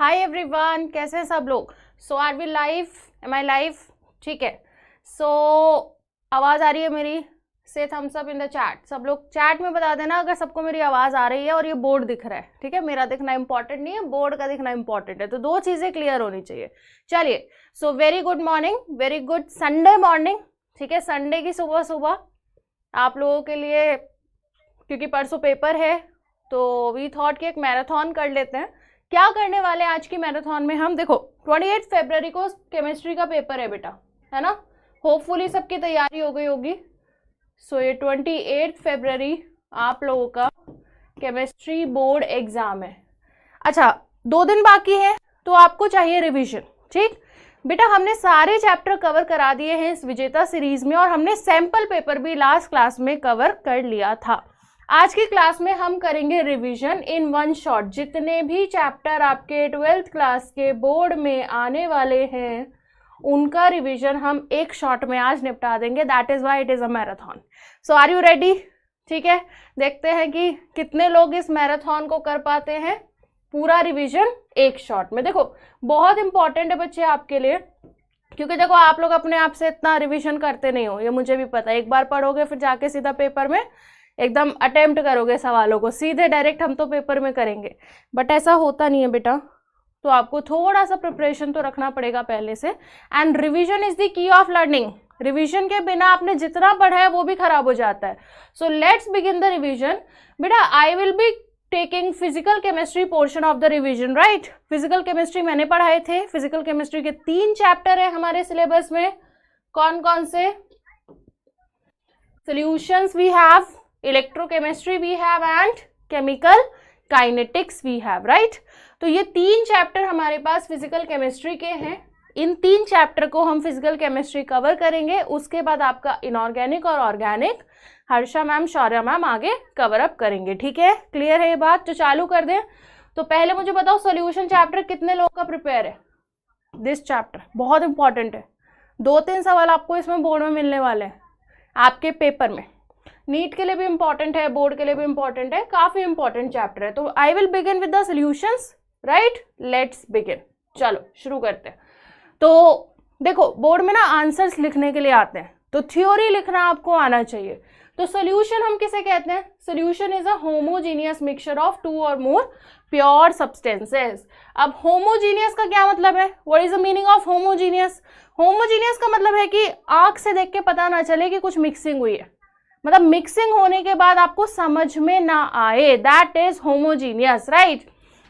Hi everyone, कैसे हैं सब लोग। So are we live? Am I live? ठीक है। सो आवाज़ आ रही है मेरी? Say thumbs up in the chat. सब लोग चैट में बता देना अगर सबको मेरी आवाज़ आ रही है और ये बोर्ड दिख रहा है। ठीक है, मेरा दिखना इंपॉर्टेंट नहीं है, बोर्ड का दिखना इंपॉर्टेंट है। तो दो चीज़ें क्लियर होनी चाहिए। चलिए, so very good morning, very good Sunday morning. ठीक है, संडे की सुबह सुबह आप लोगों के लिए, क्योंकि परसों पेपर है तो वी थॉट कि एक मैराथन कर लेते हैं। क्या करने वाले हैं आज की मैराथन में हम? देखो 28 फरवरी को केमिस्ट्री का पेपर है बेटा, है ना। होपफुली सबकी तैयारी हो गई होगी। सो ये 28 फरवरी आप लोगों का केमिस्ट्री बोर्ड एग्जाम है। अच्छा, 2 दिन बाकी है तो आपको चाहिए रिवीजन। ठीक बेटा, हमने सारे चैप्टर कवर करा दिए हैं इस विजेता सीरीज में और हमने सैंपल पेपर भी लास्ट क्लास में कवर कर लिया था। आज की क्लास में हम करेंगे रिवीजन इन वन शॉट। जितने भी चैप्टर आपके 12th क्लास के बोर्ड में आने वाले हैं उनका रिवीजन हम एक शॉट में आज निपटा देंगे। That is why it is a marathon. So are you ready? ठीक है, देखते हैं कि कितने लोग इस मैराथन को कर पाते हैं पूरा रिवीजन एक शॉट में। देखो बहुत इंपॉर्टेंट है बच्चे आपके लिए, क्योंकि देखो आप लोग अपने आप से इतना रिवीजन करते नहीं हो, ये मुझे भी पता है। एक बार पढ़ोगे फिर जाके सीधा पेपर में एकदम अटेम्प्ट करोगे सवालों को, सीधे डायरेक्ट हम तो पेपर में करेंगे, बट ऐसा होता नहीं है बेटा। तो आपको थोड़ा सा प्रिपरेशन तो रखना पड़ेगा पहले से। And revision is the key of learning. Revision के बिना आपने जितना पढ़ा है वो भी खराब हो जाता है। So let's begin the revision. बेटा I will be taking physical chemistry portion of the revision, right. Physical chemistry मैंने पढ़ाए थे। फिजिकल केमिस्ट्री के 3 चैप्टर है हमारे सिलेबस में। कौन कौन से? Solutions we have, electrochemistry we have and chemical kinetics we have, right. तो ये 3 चैप्टर हमारे पास फिजिकल केमिस्ट्री के हैं। इन 3 चैप्टर को हम फिजिकल केमिस्ट्री कवर करेंगे। उसके बाद आपका इनऑर्गेनिक और organic Harsha ma'am, Shaurya ma'am आगे कवर अप करेंगे। ठीक है, क्लियर है ये बात? तो चालू कर दें। तो पहले मुझे बताओ, सॉल्यूशन चैप्टर कितने लोग का प्रिपेयर है? दिस चैप्टर बहुत इंपॉर्टेंट है। 2-3 सवाल आपको इसमें बोर्ड में मिलने वाले हैं आपके पेपर में। नीट के लिए भी इंपॉर्टेंट है, बोर्ड के लिए भी इंपॉर्टेंट है, काफी इंपॉर्टेंट चैप्टर है। तो I will begin with the solutions, right. Let's begin. चलो शुरू करते हैं। तो देखो बोर्ड में ना आंसर्स लिखने के लिए आते हैं, तो थ्योरी लिखना आपको आना चाहिए। तो सॉल्यूशन हम किसे कहते हैं? Solution is a homogeneous mixture of 2 और मोर प्योर सब्सटेंसेस। अब होमोजीनियस का क्या मतलब है? What is the meaning of homogeneous? Homogeneous का मतलब है कि आंख से देख के पता ना चले कि कुछ मिक्सिंग हुई है, मतलब मिक्सिंग होने के बाद आपको समझ में ना आए, दैट इज होमोजीनियस, राइट।